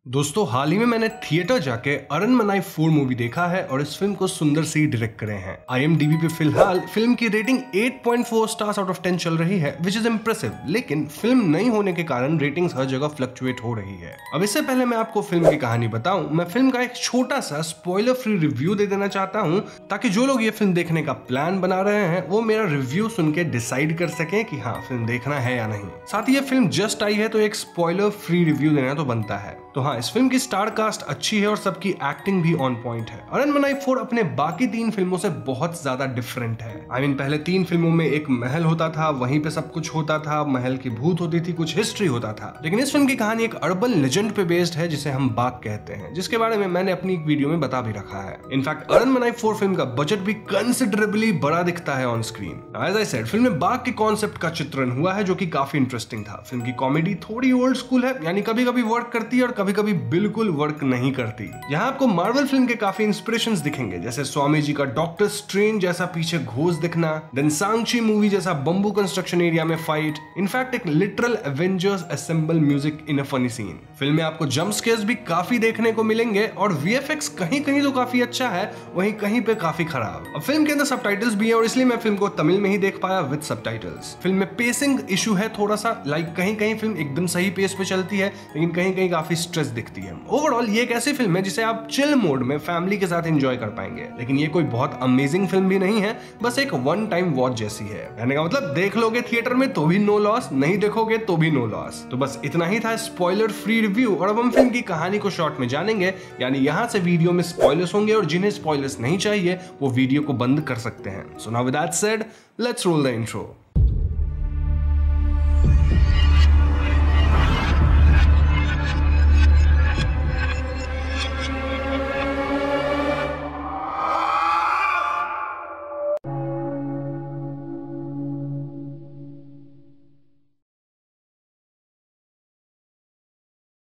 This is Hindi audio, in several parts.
दोस्तों हाल ही में मैंने थिएटर जाके अरनमनाई 4 मूवी देखा है और इस फिल्म को सुंदर सी डायरेक्ट करे हैं। IMDb पे फिलहाल फिल्म की रेटिंग 8.4 स्टार्स आउट ऑफ 10 चल रही है, विच इज इम्प्रेसिव। लेकिन फिल्म नहीं होने के कारण रेटिंग्स हर जगह फ्लक्चुएट हो रही है। अब इससे पहले मैं आपको फिल्म की कहानी बताऊं, मैं फिल्म का एक छोटा सा स्पॉइलर फ्री रिव्यू दे देना चाहता हूं, ताकि जो लोग ये फिल्म देखने का प्लान बना रहे हैं वो मेरा रिव्यू सुन के डिसाइड कर सके कि हाँ फिल्म देखना है या नहीं। साथ ही ये फिल्म जस्ट आई है तो एक स्पॉइलर फ्री रिव्यू देना तो बनता है। तो हाँ, इस फिल्म की स्टार कास्ट अच्छी है और सबकी एक्टिंग भी ऑन पॉइंट है। अरनमनाई 4 अपने बाकी 3 फिल्मों से बहुत ज्यादा डिफरेंट है। पहले 3 फिल्मों में एक महल होता था, वहीं पे सब कुछ होता था, महल की भूत होती थी, कुछ हिस्ट्री होता था। लेकिन इस फिल्म की कहानी एक अर्बन लेजेंड पे बेस्ड है जिसे हम बाघ कहते हैं, जिसके बारे में मैंने अपनी एक वीडियो में बता भी रखा है। इनफैक्ट अरनमनाई 4 फिल्म का बजट भी कंसिडरेबली बड़ा दिखता है on screen. As I said, film में बाघ के कॉन्सेप्ट का चित्रण हुआ है जो कि काफी इंटरेस्टिंग था। फिल्म की कॉमेडी थोड़ी ओल्ड स्कूल है, यानी कभी कभी वर्क करती है और कभी कभी बिल्कुल वर्क नहीं करती। यहाँ आपको मार्वल फिल्म के काफी इंस्पिरेशंस दिखेंगे, जैसे स्वामी जी का डॉक्टर स्ट्रेंज जैसा पीछे घोष दिखना, देन सांची मूवी जैसा बम्बू कंस्ट्रक्शन एरिया में फाइट, इनफैक्ट एक literal Avengers assemble music in a funny scene. Film में आपको जंप स्केयर्स भी काफी देखने को मिलेंगे और VFX कहीं कहीं तो काफी अच्छा है, वहीं कहीं पे काफी खराब। अब फिल्म के अंदर सबटाइटल्स भी है और इसलिए मैं फिल्म को तमिल में ही देख पाया विद सबटाइटल्स। फिल्म में पेसिंग इशू है थोड़ा सा, लाइक कहीं कहीं फिल्म एकदम सही पेस पे चलती है, लेकिन कहीं कहीं काफी स्ट्रेस दिखती है। ओवरऑल ये एक ऐसी फिल्म है जिसे आप चिल मोड में फैमिली के साथ एंजॉय कर पाएंगे। लेकिन ये कोई बहुत अमेजिंग फिल्म भी नहीं है, बस एक वन टाइम वॉच जैसी है। कहने का मतलब देख लोगे थिएटर में तो भी नो लॉस, नहीं देखोगे तो भी नो लॉस। तो बस इतना ही था स्पॉइलर फ्री रिव्यू। और अब हम फिल्म की कहानी को शॉर्ट में जानेंगे, यानी यहाँ से वीडियो में स्पॉयलर्स होंगे और जिन्हें स्पॉयलर्स नहीं चाहिए वो वीडियो को बंद कर सकते हैं। So now with that said, let's roll the intro.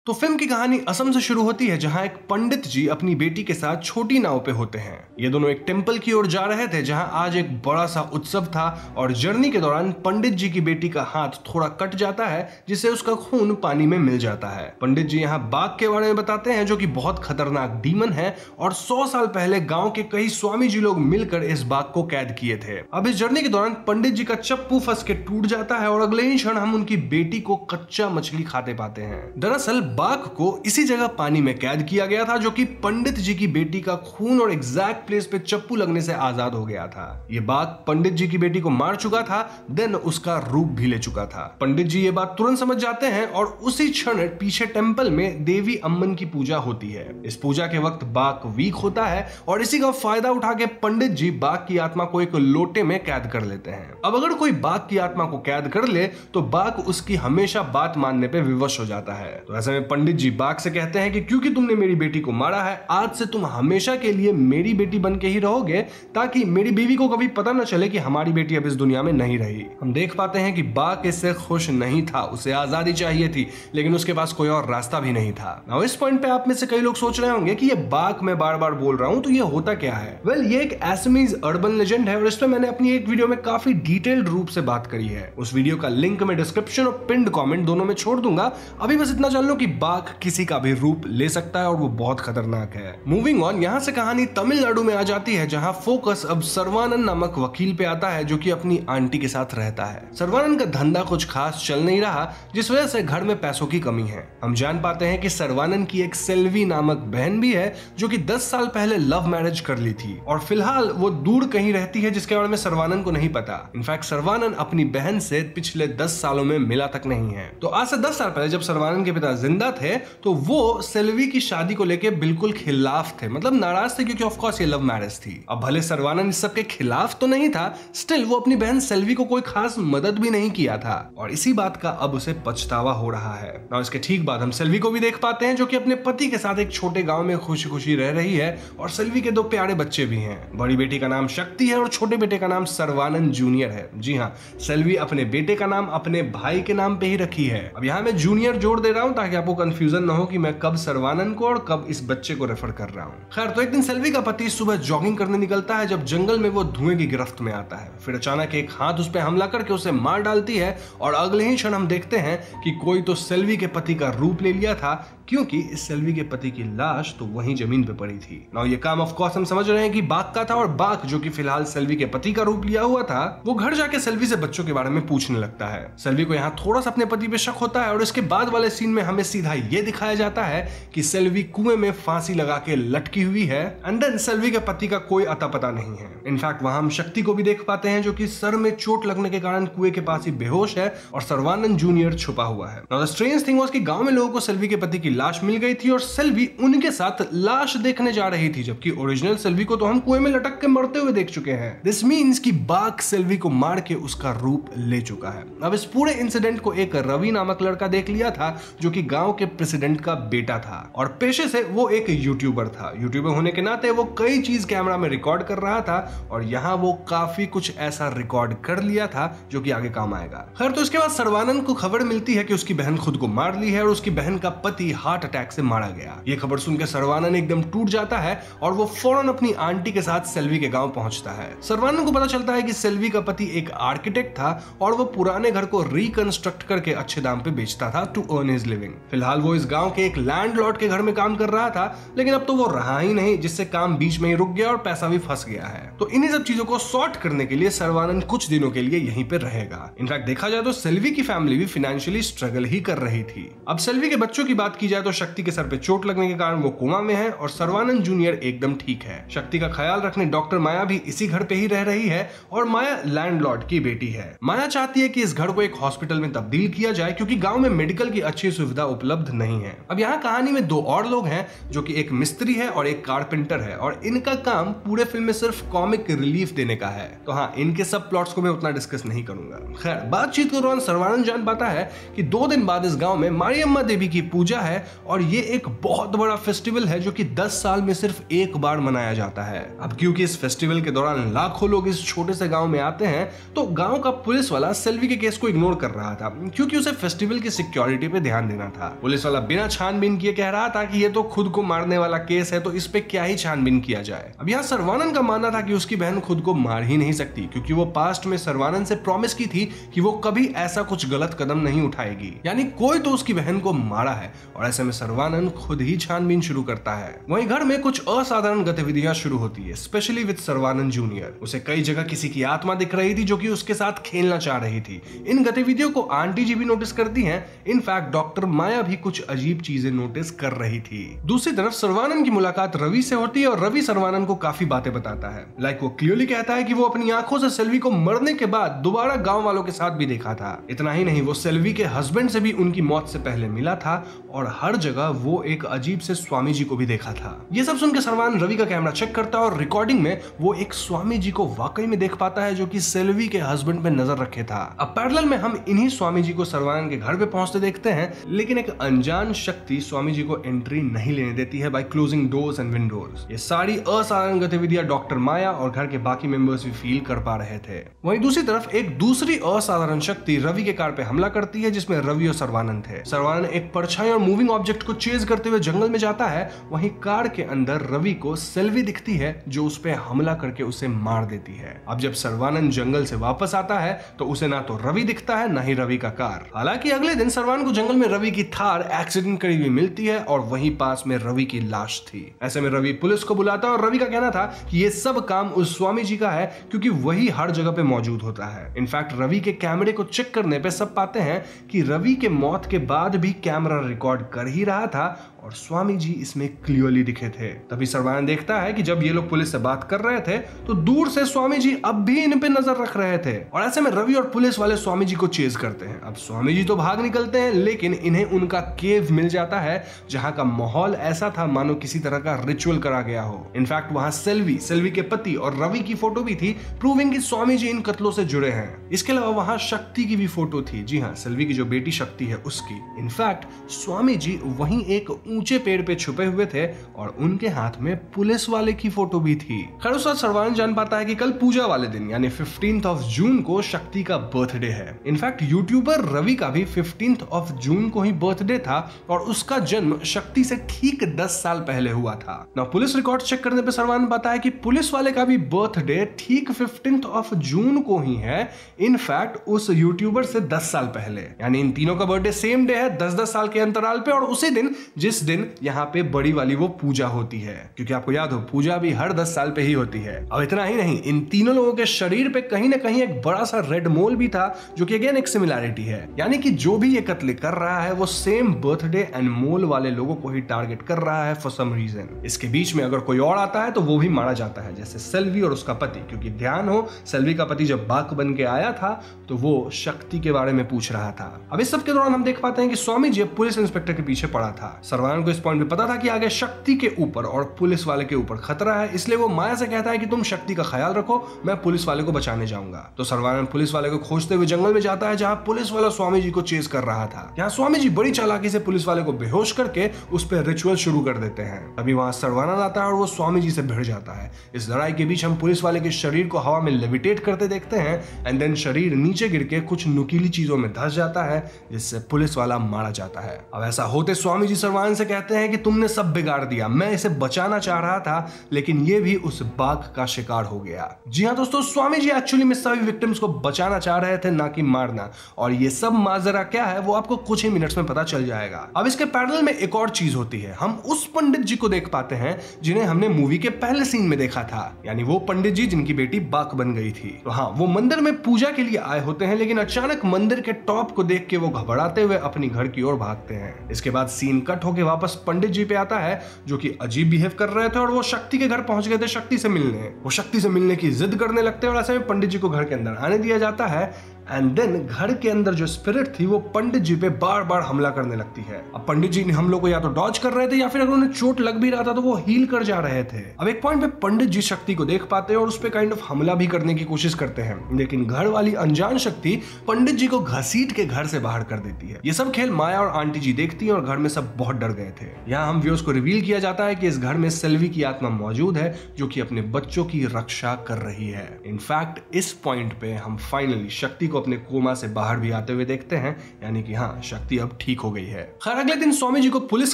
तो फिल्म की कहानी असम से शुरू होती है, जहां एक पंडित जी अपनी बेटी के साथ छोटी नाव पे होते हैं। ये दोनों एक टेंपल की ओर जा रहे थे, जहां आज एक बड़ा सा उत्सव था और जर्नी के दौरान पंडित जी की बेटी का हाथ थोड़ा कट जाता है, जिससे उसका खून पानी में मिल जाता है। पंडित जी यहाँ बाघ के बारे में बताते हैं, जो कि बहुत खतरनाक डीमन है और 100 साल पहले गाँव के कई स्वामी जी लोग मिलकर इस बाघ को कैद किए थे। अब इस जर्नी के दौरान पंडित जी का चप्पू फंस के टूट जाता है और अगले ही क्षण हम उनकी बेटी को कच्चा मछली खाते पाते हैं। दरअसल बाघ को इसी जगह पानी में कैद किया गया था, जो कि पंडित जी की बेटी का खून और एग्जैक्ट प्लेस पे चप्पू लगने से आजाद हो गया था। ये बाघ पंडित जी की बेटी को मार चुका था, देन उसका रूप भी ले चुका था। पंडित जी ये बात तुरंत समझ जाते हैं और उसी क्षण पीछे टेंपल में देवी अम्मन की पूजा होती है। इस पूजा के वक्त बाघ वीक होता है और इसी का फायदा उठा के पंडित जी बाघ की आत्मा को एक लोटे में कैद कर लेते हैं। अब अगर कोई बाघ की आत्मा को कैद कर ले तो बाघ उसकी हमेशा बात मानने पे विवश हो जाता है। तो ऐसे में पंडित जी बाघ से कहते हैं कि क्योंकि तुमने मेरी बेटी को मारा है, आज से तुम हमेशा के लिए मेरी बेटी बन के ही रहोगे, ताकि मेरी बीवी को कभी पता न चले कि हमारी बेटी अब इस दुनिया में नहीं रही। हम देख पाते हैं कि बाघ इससे खुश नहीं था, उसे आजादी चाहिए थी, लेकिन उसके पास कोई और रास्ता भी नहीं था। नाउ इस पॉइंट पे आप में से कई लोग सोच रहे होंगे कि ये बाघ मैं बार बार बोल रहा हूं तो ये होता क्या है। वेल, ये एक असमीज अर्बन लेजेंड है और इस पे मैंने अपनी एक वीडियो में काफी डिटेल्ड रूप से बात करी है। उस वीडियो का लिंक मैं डिस्क्रिप्शन और पिन्ड कमेंट दोनों में छोड़ दूंगा। अभी बस इतना जान लो कि बाघ किसी का भी रूप ले सकता है और वो बहुत खतरनाक है। मूविंग ऑन, यहाँ से कहानी तमिलनाडु में आ जाती है, जहाँ फोकस अब सर्वानंद नामक वकील पे आता है, जो कि अपनी आंटी के साथ रहता है। सर्वानंद का धंधा कुछ खास चल नहीं रहा, जिस वजह से घर में पैसों की कमी है। हम जान पाते हैं कि सर्वानंद की एक सेल्वी नामक बहन भी है, जो कि 10 साल पहले लव मैरिज कर ली थी और फिलहाल वो दूर कहीं रहती है, जिसके बारे में सर्वानंद को नहीं पता। इनफैक्ट सर्वानंद अपनी बहन से पिछले 10 सालों में मिला तक नहीं है। तो आज से 10 साल पहले जब सर्वानंद के पिता जिंदा थे तो वो सेल्वी की शादी को लेके बिल्कुल खिलाफ थे, मतलब नाराज थे, क्योंकि ऑफ कोर्स ये लव मैरिज थी। अब भले सर्वानंद इस सब के खिलाफ तो नहीं था, स्टिल वो अपनी बहन सेल्वी को कोई खास मदद भी नहीं किया था और इसी बात का अब उसे पछतावा हो रहा है। ना इसके ठीक बाद हम सेल्वी को भी देख पाते हैं, जो कि अपने पति के साथ एक छोटे गांव में खुशी खुशी रह रही है और सेल्वी के 2 प्यारे बच्चे भी हैं। बड़ी बेटी का नाम शक्ति है और छोटे बेटे का नाम सर्वानंद जूनियर है। जी हाँ, सेल्वी अपने बेटे का नाम अपने भाई के नाम पे ही रखी है। अब यहाँ मैं जूनियर जोड़ दे रहा हूँ ताकि आपको कंफ्यूजन ना हो कि मैं कब सर्वानंद को और कब इस बच्चे को रेफर कर रहा हूँ। खैर, तो एक दिन सेल्वी का पति सुबह जॉगिंग करने निकलता है, जब जंगल में वो धुएं की गिरफ्त में आता है। फिर अचानक एक हाथ उस पर हमला करके उसे मार डालती है और अगले ही क्षण हम देखते हैं कि कोई तो सेल्वी के पति का रूप ले लिया था, क्योंकि इस सेल्वी के पति की लाश तो वहीं जमीन पे पड़ी थी। नाउ ये काम ऑफ कोर्स हम समझ रहे हैं कि बाक का था, और बाक जो कि फिलहाल सेल्वी के पति का रूप लिया हुआ था, वो घर जाके सेल्वी से बच्चों के बारे में पूछने लगता है। सेल्वी को यहाँ थोड़ा सा अपने पति पे शक होता है और इसके बाद वाले सीन में हमें सीधा ये दिखाया जाता है कि सेल्वी कुएं में फांसी लगा के लटकी हुई है। एंड देन सेल्वी के पति का कोई अता पता नहीं है। इनफैक्ट वहां हम शक्ति को भी देख पाते हैं जो कि सर में चोट लगने के कारण कुएं के पास ही बेहोश है और सर्वानंद जूनियर छुपा हुआ है। Now the strange thing was कि गांव में लोगों को सेल्वी के पति की लाश मिल गई थी और सेल्वी उनके साथ लाश देखने जा रही थी, जबकि ओरिजिनल सेल्वी को तो हम कुएं में लटक के मरते हुए देख चुके हैं। दिस मीन्स कि बाक सेल्वी को मार के उसका रूप ले चुका है। अब इस पूरे इंसिडेंट को एक रवि नामक लड़का देख लिया था जो कि गांव के प्रेसिडेंट का बेटा था और पेशे से वो एक यूट्यूबर था। यूट्यूबर होने के नाते वो कई चीज कैमरा में रिकॉर्ड कर रहा था और यहाँ वो काफी कुछ ऐसा रिकॉर्ड कर लिया था जो कि आगे काम आएगा। खैर, तो इसके बाद सर्वानंद को खबर मिलती है कि उसकी बहन खुद को मार ली है और उसकी बहन का पति हार्ट अटैक से मारा गया। ये खबर सुनकर सर्वानंद एकदम टूट जाता है और वो फौरन अपनी आंटी के साथ सेल्वी के गांव पहुंचता है। सर्वानंद को पता चलता है कि सेल्वी का पति एक आर्किटेक्ट था और वो पुराने घर को रिकंस्ट्रक्ट करके अच्छे दाम पे बेचता था टू अर्न हिज लिविंग। फिलहाल वो इस गांव के एक लैंडलॉर्ड के घर में काम कर रहा था, लेकिन अब तो वो रहा ही नहीं, जिससे काम बीच में ही रुक गया और पैसा भी फंस गया है। तो इन्हीं सब चीजों को सॉर्ट करने के लिए सर्वानंद कुछ दिनों के लिए यहीं पे रहेगा। इनफैक्ट देखा जाए तो सेल्वी की फैमिली भी फाइनेंशियली स्ट्रगल ही कर रही थी। अब सेल्वी के बच्चों की बात की जाए तो शक्ति के सर पे चोट लगने के कारण वो कोमा में है और सर्वानंद जूनियर एकदम ठीक है। शक्ति का ख्याल रखने डॉक्टर माया भी इसी घर पे ही रह रही है और माया लैंडलॉर्ड की बेटी है। माया चाहती है कि इस घर को एक हॉस्पिटल में तब्दील किया जाए क्योंकि गांव में मेडिकल की अच्छी सुविधा उपलब्ध नहीं है। अब यहाँ कहानी में दो और लोग हैं जो कि एक मिस्त्री है और एक कारपेंटर है और इनका काम पूरे फिल्म में सिर्फ कॉमिक रिलीफ देने का है। तो हाँ, इनके सब प्लॉट्स को मैं उतना डिस्कस नहीं करूंगा। खैर, बातचीत के दौरान सर्वानंद जान पाता है कि 2 दिन बाद इस गांव में मारियम्मा देवी की पूजा है और ये एक बहुत बड़ा फेस्टिवल है जो कि 10 साल में सिर्फ एक बार मनाया जाता है। अब क्योंकि इस फेस्टिवल के दौरान लाखों लोग इस छोटे से गांव में आते हैं, तो गांव का पुलिस वाला सेल्वी के केस को इग्नोर कर रहा था क्योंकि उसे फेस्टिवल की सिक्योरिटी पे ध्यान देना था। पुलिस वाला बिना छानबीन किए कह रहा था कि ये तो खुद को मारने वाला केस है, तो इस पे क्या ही छानबीन किया जाए। अब यहाँ सर्वानंद का मानना था कि उसकी बहन खुद को मार ही नहीं सकती क्योंकि वो पास्ट में सर्वानंद से प्रॉमिस की थी कि वो कभी ऐसा कुछ गलत कदम नहीं उठाएगी, यानी कोई तो उसकी बहन को मारा है। और ऐसे में सर्वानंद खुद ही छानबीन शुरू करता है। वहीं घर में कुछ असाधारण गतिविधियां शुरू होती है, स्पेशली विद सर्वानंद जूनियर। उसे कई जगह किसी की आत्मा दिख रही थी जो कि उसके साथ खेलना चाह रही थी। इन गतिविधियों को आंटी जी भी नोटिस करती हैं। इनफैक्ट डॉक्टर माया भी कुछ अजीब चीजें नोटिस कर रही थी। दूसरी तरफ सर्वानंद की मुलाकात रवि से होती है और रवि सर्वानंद को काफी बातें बताता है। लाइक वो क्लियरली कहता है कि वो अपनी आंखों से सेल्वी को मरने के बाद दोबारा गांव वालों के साथ भी देखा था। इतना ही नहीं, वो सेल्वी के हस्बैंड से भी उनकी मौत से पहले मिला था और हर जगह वो एक अजीब से स्वामी जी को भी देखा था। ये सब सुनकर सर्वानंद रवि का कैमरा चेक करता है और रिकॉर्डिंग में वो एक स्वामी जी को वाकई में देख पाता है जो कि सेल्वी के हस्बैंड पे नजर रखे था। अब पैरेलल में हम इन्हीं स्वामी जी को सर्वानंद के घर पे पहुंचते देखते हैं, लेकिन एक अनजान शक्ति स्वामी जी को एंट्री नहीं लेने देती है by closing doors and Windows. ये सारी असाधारण गतिविधियां डॉक्टर माया और घर के बाकी मेंबर्स भी फील कर पा रहे थे। वहीं दूसरी तरफ एक दूसरी असाधारण शक्ति रवि के कार पे हमला करती है जिसमें रवि और सर्वानंद थे। सर्वानंद एक परछाई और मूविंग ऑब्जेक्ट को चेज करते हुए जंगल में जाता है। वहीं कार के अंदर रवि को सेल्वी दिखती है जो उस पे हमला करके उसे मार देती है। अब जब सर्वानंद जंगल से वापस आता है तो उसे ना तो रवि दिखता है ना ही रवि का कार। हालांकि अगले दिन सर्वानंद को जंगल में रवि की थार एक्सीडेंट करी हुई मिलती है और वहीं पास में रवि की लाश थी। ऐसे में रवि पुलिस को बुलाता है और रवि का कहना था कि ये सब काम उस स्वामी जी का है क्योंकि वही हर जगह पे मौजूद होता है। इनफैक्ट रवि के कैमरे को चेक करने पे सब पाते हैं कि रवि के मौत के बाद भी कैमरा रिकॉर्ड कर ही रहा था और स्वामी जी इसमें क्लियरली दिखे थे। तभी सर्वानंद देखता है कि जब ये लोग पुलिस से बात कर रहे थे तो दूर से स्वामी जी अब भी इन पे नजर रख रहे थे और ऐसे में रवि और पुलिस वाले स्वामी जी को चेज करते हैं। अब स्वामी जी तो भाग निकलते हैं लेकिन इन्हें उनका केव मिल जाता है जहां का माहौल ऐसा था मानो किसी तरह का रिचुअल करा गया हो। इनफैक्ट वहां सेल्वी के पति और रवि की फोटो भी थी, प्रूविंग कि स्वामी जी इन कत्लों से जुड़े हैं। इसके अलावा वहां शक्ति की भी फोटो थी। जी हाँ, सेल्वी की जो बेटी शक्ति है उसकी। इनफैक्ट स्वामी जी वहीं एक ऊंचे पेड़ पे छुपे हुए थे और उनके हाथ में पुलिस वाले की फोटो भी थी। खैर उस वक्त सर्वानंद जान पाता है कि कल पूजा वाले दिन यानी 15 जून को शक्ति का बर्थडे है। इनफैक्ट यूट्यूबर रवि का भी 15 जून को ही बर्थडे था और उसका जन्म शक्ति से ठीक 10 साल पहले हुआ था। ना पुलिस रिकॉर्ड चेक करने पे सर्वानंद बताया कि पुलिस वाले का भी बर्थडे ठीक 15 जून को ही है। इनफैक्ट उस यूट्यूबर से 10 साल पहले, यानी इन तीनों का बर्थडे सेम डे है 10-10 साल के अंतराल पे पे और उसी दिन जिस दिन यहाँ पे बड़ी वाली वो पूजा होती है, क्योंकि आपको याद हो पूजा भी हर 10 साल पे ही होती है। अब इतना ही नहीं, इन तीनों लोगों के शरीर पे कहीं ना कहीं एक बड़ा सा रेड मोल भी था, जो कि अगेन एक सिमिलैरिटी है, यानी कि जो भी ये कत्ल कर रहा है वो सेम बर्थडे एंड मोल वाले लोगों को ही टारगेट कर रहा है फॉर सम रीजन। इसके बीच में अगर कोई और आता है तो वो भी मारा जाता है, जैसे सेल्वी और उसका पति, क्योंकि ध्यान हो सेल्वी का पति जब बाक बन के आया था तो वो शक्ति के बारे में पूछ रहा था। अब इस सब के दौरान हम देख पाते हैं कि स्वामी जी पुलिस इंस्पेक्टर के पीछे पड़ा था। सर्वानंद को इस पॉइंट पे पता था कि आगे शक्ति के ऊपर और पुलिस वाले के ऊपर खतरा है, इसलिए वो माया से कहता है कि तुम शक्ति का ख्याल रखो, मैं पुलिस वाले को बचाने जाऊंगा। तो सर्वानंद पुलिस वाले को खोजते हुए जंगल में जाता है, जहां पुलिस वाला स्वामी जी को चेस कर रहा था। यहाँ स्वामी जी बड़ी चालाकी से पुलिस वाले को बेहोश करके उस पर रिचुअल शुरू कर देते हैं। तभी वहां सर्वानंद आता है और वो स्वामी जी से भिड़ जाता है। इस लड़ाई के बीच हम पुलिस वाले के शरीर को हवा में लेविटेट करते देखते हैं एंड देन शरीर नीचे गिर के कुछ नुकीली चीजों में धंस जाता है, जिससे पुलिस वाला मारा जाता है। अब ऐसा होते स्वामी जी सर्वानंद से कहते हैं कि तुमने सब बिगाड़ दिया, मैं इसे बचाना चाह रहा था लेकिन ये भी उस बाघ का शिकार हो गया। जी हाँ दोस्तों, स्वामी जी एक्चुअली में सभी विक्टिम्स को बचाना चाह रहे थे, ना कि मारना, और ये सब माजरा क्या है वो आपको कुछ ही मिनट्स में पता चल जाएगा। अब इसके पैरेलल में एक और चीज होती है, हम उस पंडित जी को देख पाते हैं जिन्हें हमने मूवी के पहले सीन में देखा था, यानी वो पंडित जी जिनकी बेटी बाक बन गई थी। तो हाँ, वो मंदिर में पूजा के लिए आए होते हैं, लेकिन अचानक मंदिर के टॉप को देख के वो घबराते हुए अपनी घर की ओर भागते हैं। इसके बाद सीन कट होके वापस पंडित जी पे आता है, जो कि अजीब बिहेव कर रहे थे और वो शक्ति के घर पहुंच गए थे शक्ति से मिलने। वो शक्ति से मिलने की जिद करने लगते हैं और ऐसे में पंडित जी को घर के अंदर आने दिया जाता है एंड देन घर के अंदर जो स्पिरिट थी वो पंडित जी पे बार बार हमला करने लगती है। अब पंडित जी ने हम लोग को या तो डॉज कर रहे थे या फिर अगर उन्हें चोट लग भी रहा था तो वो हील कर जा रहे थे। अब एक पॉइंट पे पंडित जी शक्ति को देख पाते हैं और उस पे काइंड ऑफ हमला भी करने की कोशिश करते हैं, लेकिन घर वाली अनजान शक्ति पंडित जी को घसीट के घर से बाहर कर देती है। ये सब खेल माया और आंटी जी देखती है और घर में सब बहुत डर गए थे। यहाँ हम व्यूअर्स को रिवील किया जाता है कि इस घर में सेल्वी की आत्मा मौजूद है, जो कि अपने बच्चों की रक्षा कर रही है। इनफैक्ट इस पॉइंट पे हम फाइनली शक्ति को अपने कोमा से बाहर भी आते हुए देखते हैं, यानी कि हाँ, शक्ति अब ठीक हो गई है। खैर अगले दिन स्वामी जी को पुलिस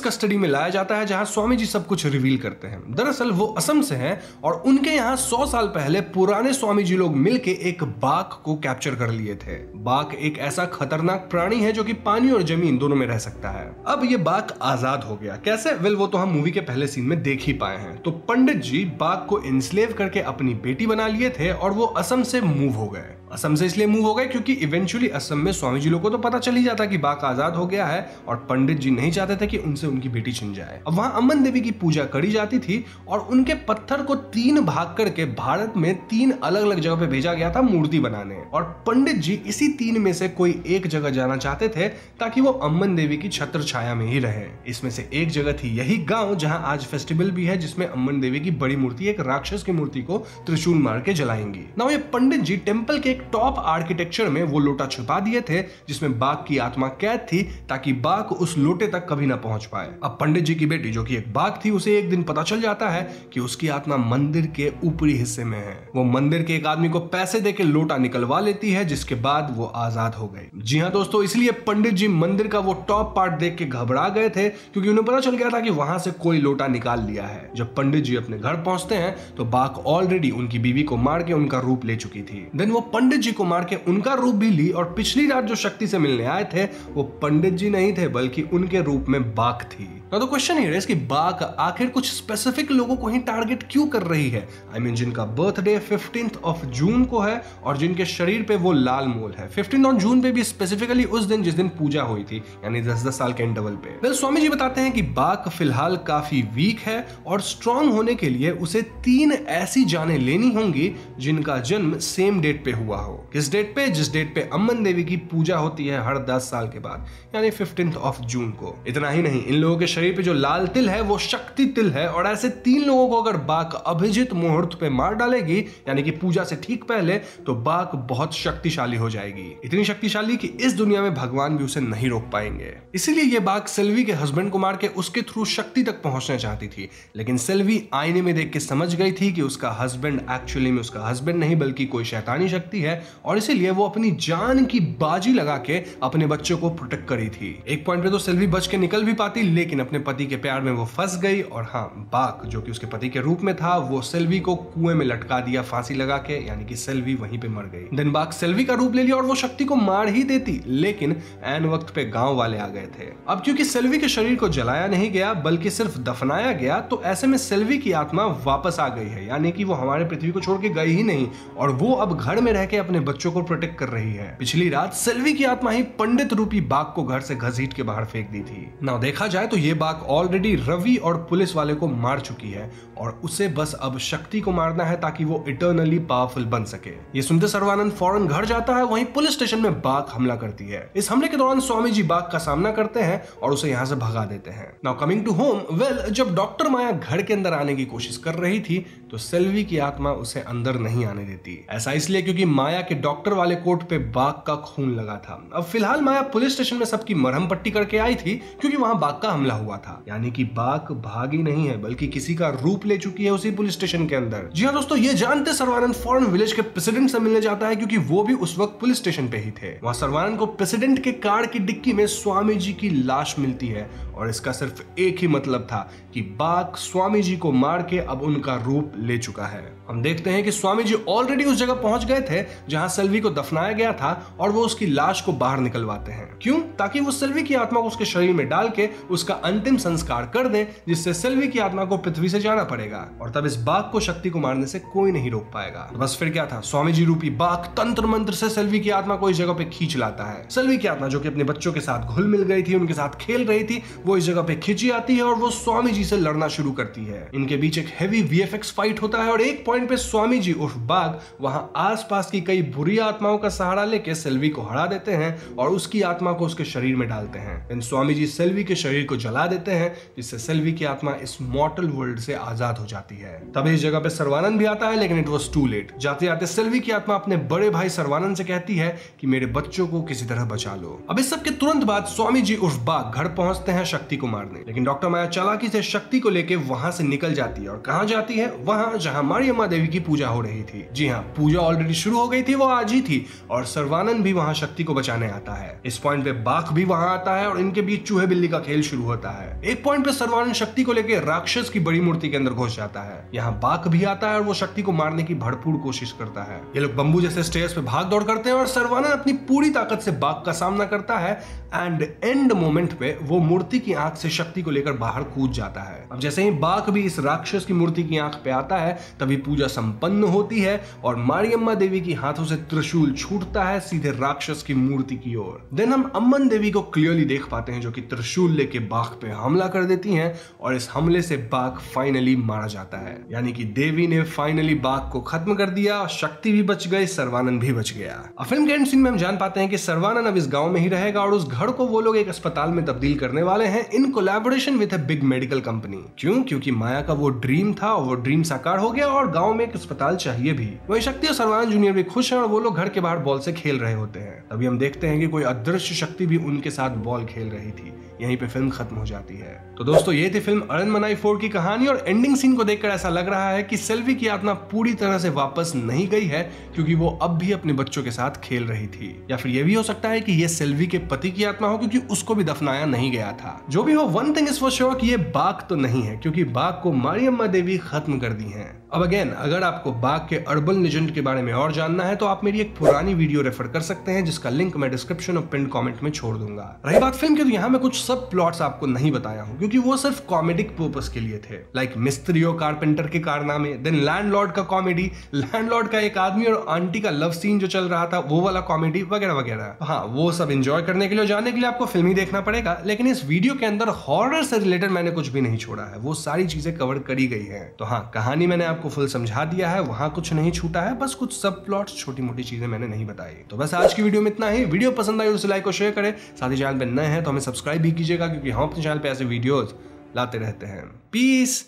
कस्टडी में लाया जाता है, जहां स्वामी जी सब कुछ रिवील करते हैं। दरअसल वो असम से हैं और उनके यहाँ 100 साल पहले पुराने स्वामी जी लोग मिलके एक बाघ को कैप्चर कर लिए थे। बाघ एक ऐसा खतरनाक प्राणी है जो कि पानी और जमीन दोनों में रह सकता है। अब ये बाघ आजाद हो गया, कैसे? वेल, वो तो हम मूवी के पहले सीन में देख ही पाए हैं। तो पंडित जी बाघ को इंस्लेव करके अपनी बेटी बना लिए थे और वो असम से मूव हो गए। असम से इसलिए मूव हो गए क्योंकि इवेंचुअली असम में स्वामी जी लोग को तो पता चल ही जाता कि बाघ आजाद हो गया है और पंडित जी नहीं चाहते थे कि उनसे उनकी बेटी छिन जाए। अब वहां अम्मन देवी की पूजा करी जाती थी और उनके पत्थर को 3 भाग करके भारत में 3 अलग अलग जगह पे भेजा गया था मूर्ति बनाने, और पंडित जी इसी 3 में से कोई एक जगह जाना चाहते थे ताकि वो अम्मन देवी की छत्र छाया में ही रहे। इसमें से एक जगह थी यही गांव जहां आज फेस्टिवल भी है, जिसमें अम्मन देवी की बड़ी मूर्ति, एक राक्षस की मूर्ति को त्रिशूल मार के जलाएंगी। नाउ ये पंडित जी टेंपल के टॉप आर्किटेक्चर में वो लोटा छुपा दिए थे जिसमें बाघ की आत्मा कैद थी, ताकि बाघ उस लोटे तक कभी ना पहुंच पाए। अब पंडित जी की बेटी जो कि एक बाघ थी, उसे एक दिन पता चल जाता है कि उसकी आत्मा मंदिर के ऊपरी हिस्से में है। वो मंदिर के एक आदमी को पैसे देके लोटा निकलवा लेती है, जिसके बाद वो आजाद हो गई। जी हाँ दोस्तों, इसलिए पंडित जी मंदिर का वो टॉप पार्ट देख के घबरा गए थे, क्योंकि उन्हें पता चल गया था कि वहां से कोई लोटा निकाल लिया है। जब पंडित जी अपने घर पहुंचते हैं तो बाघ ऑलरेडी उनकी बीवी को मार के उनका रूप ले चुकी थी। देन वो पंडित जी को मार के उनका रूप भी ली और पिछली रात जो शक्ति से मिलने आए थे वो पंडित जी नहीं थे, बल्कि उनके रूप में बाघ थी। तो क्वेश्चन हियर इज कि बाघ आखिर कुछ स्पेसिफिक लोगों को ही टारगेट क्यों कर रही है? I mean, जिनका बर्थडे 15 जून को है और जिनके शरीर पे वो लाल मोल है। 15 जून पे भी स्पेसिफिकली उस दिन जिस दिन पूजा हुई थी, यानी 10-10 साल के इंटरवल पे। वेल, स्वामी जी बताते हैं कि बाघ फिलहाल काफी वीक है और स्ट्रॉन्ग होने के लिए उसे 3 ऐसी जानें लेनी होंगी जिनका जन्म सेम डेट पे हुआ हो। किस डेट पे? जिस डेट पे अम्मन देवी की पूजा होती है हर 10 साल के बाद, यानी 15 जून को। इतना ही नहीं, इन लोगों के शरीर पे जो लाल तिल है वो शक्ति तिल है, और ऐसे 3 लोगों को अगर बाघ अभिजित मुहूर्त पे मार डालेगी, यानी कि पूजा से ठीक पहले, तो बाघ बहुत शक्तिशाली हो जाएगी। इतनी शक्तिशाली कि इस दुनिया में भगवान भी उसे नहीं रोक पाएंगे। इसीलिए ये बाघ सेल्वी के हस्बैंड को मार के उसके थ्रू शक्ति तक पहुंचना चाहती थी, लेकिन सेल्वी आईने में देख के समझ गई थी कि उसका हस्बैंड एक्चुअली में उसका हस्बैंड नहीं बल्कि कोई शैतानी शक्ति है, और इसीलिए वो अपनी जान की बाजी लगा के अपने बच्चों को प्रोटेक्ट करी थी। एक पॉइंट पे तो सेल्वी बच के निकल भी पाती, लेकिन अब अपने पति के प्यार में वो फंस गई और हाँ, बाक जो कि उसके पति के रूप में था वो सेल्वी को कुएं में लटका दिया फांसी लगा के, यानी कि सेल्वी वहीं पे मर गई। देन बाक सेल्वी का रूप ले लिया और वो शक्ति को मार ही देती, लेकिन ऐन वक्त पे गांव वाले आ गए थे। अब क्योंकि सेल्वी के शरीर को जलाया नहीं गया बल्कि सिर्फ दफनाया गया, तो ऐसे में सेल्वी की आत्मा वापस आ गई है, यानी कि वो हमारे पृथ्वी को छोड़ के गई ही नहीं और वो अब घर में रह के अपने बच्चों को प्रोटेक्ट कर रही है। पिछली रात सेल्वी की आत्मा ही पंडित रूपी बाक को घर से घसीट के बाहर फेंक दी थी। ना देखा जाए तो ये बाक ऑलरेडी रवि और पुलिस वाले को मार चुकी है और उसे बस अब शक्ति को मारना है ताकि वो इटर्नली पावरफुल बन सके। ये सुनते सर्वानंद फौरन घर जाता है। वहीं पुलिस स्टेशन में बाक हमला करती है। इस हमले के दौरान स्वामी जी बाक का सामना करते हैं और उसे यहाँ से भगा देते हैं। Now coming to home, well, जब डॉक्टर माया घर के अंदर आने की कोशिश कर रही थी तो सेल्वी की आत्मा उसे अंदर नहीं आने देती। ऐसा इसलिए क्योंकि माया के डॉक्टर वाले कोट पे बाक का खून लगा था। अब फिलहाल माया पुलिस स्टेशन में सबकी मरहम पट्टी करके आई थी क्योंकि वहां बाक का हमला हुआ था, यानी कि बाक भागी नहीं है बल्कि किसी का रूप ले चुकी है उसी पुलिस स्टेशन के अंदर। जी हाँ दोस्तों, ये जानते सर्वानंद फौरन विलेज के प्रेसिडेंट से मिलने जाता है क्योंकि वो भी उस वक्त पुलिस स्टेशन पे ही थे। वहां सर्वानंद को प्रेसिडेंट के कार की डिक्की में स्वामी जी की लाश मिलती है और इसका सिर्फ एक ही मतलब था कि बाक स्वामी जी को मार के अब उनका रूप ले चुका है। हम देखते हैं कि स्वामी जी ऑलरेडी उस जगह पहुंच गए थे जहां सेल्वी को दफनाया गया था और वो उसकी लाश को बाहर निकलवाते हैं। क्यों? ताकि वो सेल्वी की आत्मा को उसके शरीर में डाल के उसका अंतिम संस्कार कर दे, जिससे सेल्वी की आत्मा को पृथ्वी से जाना पड़ेगा और तब इस बाक को शक्ति को मारने से कोई नहीं रोक पाएगा। तो बस फिर क्या था, स्वामी जी रूपी बाक तंत्र मंत्र से सेल्वी की आत्मा को इस जगह पे खींच लाता है। सेल्वी की आत्मा जो कि अपने बच्चों के साथ घुल मिल गई थी, उनके साथ खेल रही थी, वो इस जगह पे खींची आती है और वो स्वामी जी से लड़ना शुरू करती है। इनके बीच एक हेवी वीएफएक्स फाइट होता है और एक पॉइंट पे स्वामी जी उर्फ बाग वहां आसपास की कई बुरी आत्माओं का सहारा लेके सेल्वी को हरा देते हैं और उसकी आत्मा को उसके शरीर में डालते हैं। इन स्वामी जी सेल्वी के शरीर को जला देते हैं, जिससे सेल्वी की आत्मा इस मॉर्टल वर्ल्ड से आजाद हो जाती है। तब इस जगह पे सर्वानंद भी आता है, लेकिन इट वाज टू लेट। जाते जाते सेल्वी की आत्मा अपने बड़े भाई सर्वानंद से कहती है कि मेरे बच्चों को किसी तरह बचा लो। अब इस सब के तुरंत बाद स्वामी जी उर्फ बाग घर पहुंचते हैं शक्ति को मारने, लेकिन डॉक्टर माया चालाकी से शक्ति को लेके वहां से निकल जाती है और कहां जाती है? वहां जहां मारियम्मा देवी की पूजा हो रही थी। जी हाँ, पूजा ऑलरेडी शुरू हो गई थी, वो आज ही थी और सर्वानंद भी वहां शक्ति को बचाने आता है। इस पॉइंट पे बाघ भी वहां आता है और इनके बीच चूहे बिल्ली का खेल शुरू होता है। एक पॉइंट पे सर्वानंद शक्ति को लेकर राक्षस की बड़ी मूर्ति के अंदर घुस जाता है। यहाँ बाघ भी आता है और वो शक्ति को मारने की भरपूर कोशिश करता है। ये लोग बंबू जैसे स्टेयर्स पे भाग दौड़ करते हैं और सर्वानंद अपनी पूरी ताकत से बाघ का सामना करता है एंड एंड मोमेंट पे वो मूर्ति की आंख से शक्ति को लेकर बाहर कूद जाता है। अब जैसे ही बाघ भी इस राक्षस की मूर्ति की आंख पे आता है तभी पूजा संपन्न होती है और मारियम्मा देवी की हाथों से त्रिशूल छूटता है सीधे राक्षस की मूर्ति की ओर। देन हम अम्मन देवी को क्लियरली देख पाते हैं जो कि त्रिशूल लेके बाघ पे हमला कर देती हैं और इस हमले से बाघ फाइनली मारा जाता है। यानी कि देवी ने फाइनली बाघ को खत्म कर दिया, शक्ति भी बच गई, सर्वानंद भी बच गया। फिल्म के एंड सीन में हम जान पाते हैं कि सर्वानंद अब इस गांव में ही रहेगा और उस घर को वो लोग एक अस्पताल में तब्दील करने वाले हैं in collaboration with a big medical company. क्यों? क्योंकि माया का वो ड्रीम था और वो ड्रीम साकार हो गया और गांव में एक अस्पताल चाहिए भी। वही शक्ति और सर्वानंद जूनियर भी खुश हैं और वो लोग घर के बाहर बॉल से खेल रहे होते हैं। तभी हम देखते हैं कि कोई अदृश्य शक्ति भी उनके साथ बॉल खेल रही थी। यहीं पे फिल्म खत्म हो जाती है। तो दोस्तों, ये थी फिल्म अरनमनाई 4 की कहानी और एंडिंग सीन को देखकर ऐसा लग रहा है कि सेल्वी की आत्मा पूरी तरह से वापस नहीं गई है क्योंकि वो अब भी अपने बच्चों के साथ खेल रही थी, या फिर ये भी हो सकता है कि ये सेल्वी के पति की आत्मा हो क्योंकि उसको भी दफनाया नहीं गया था। जो भी हो, one thing is for sure कि ये बाघ तो नहीं है क्योंकि बाघ को मारियम्मा देवी खत्म कर दी है। अब अगेन, अगर आपको बाघ के अर्बन लेजेंड के बारे में और जानना है तो आप मेरी एक पुरानी वीडियो रेफर कर सकते हैं जिसका लिंक मैं डिस्क्रिप्शन और पिन कमेंट में छोड़ दूंगा। रही बात फिल्म की, तो यहाँ मैं कुछ सब प्लॉट्स आपको नहीं बताया हूँ क्योंकि वो सिर्फ कॉमेडिक पर्पस के लिए थे, लाइक मिस्त्री और कारपेंटर के कारनामे, देन लैंडलॉर्ड का कॉमेडी, लैंडलॉर्ड का एक आदमी और आंटी का लव सीन जो चल रहा था वो वाला कॉमेडी वगैरह वगैरह। हाँ, वो सब एंजॉय करने के लिए, जाने के लिए आपको फिल्म ही देखना पड़ेगा, लेकिन इस वीडियो के अंदर हॉरर से रिलेटेड मैंने कुछ भी नहीं छोड़ा है, वो सारी चीजें कवर करी गई है। तो हाँ, कहानी मैंने आपको फुल समझा दिया है, वहां कुछ नहीं छूटा है, बस कुछ सब प्लॉट्स, छोटी मोटी चीजें मैंने नहीं बताई। तो बस आज की वीडियो में इतना ही। वीडियो पसंद आई तो लाइक और शेयर करें, साथ ही चैनल पे नए हैं तो हमें सब्सक्राइब भी कीजिएगा क्योंकि हम अपने चैनल पे ऐसे वीडियोस लाते रहते हैं। पीस।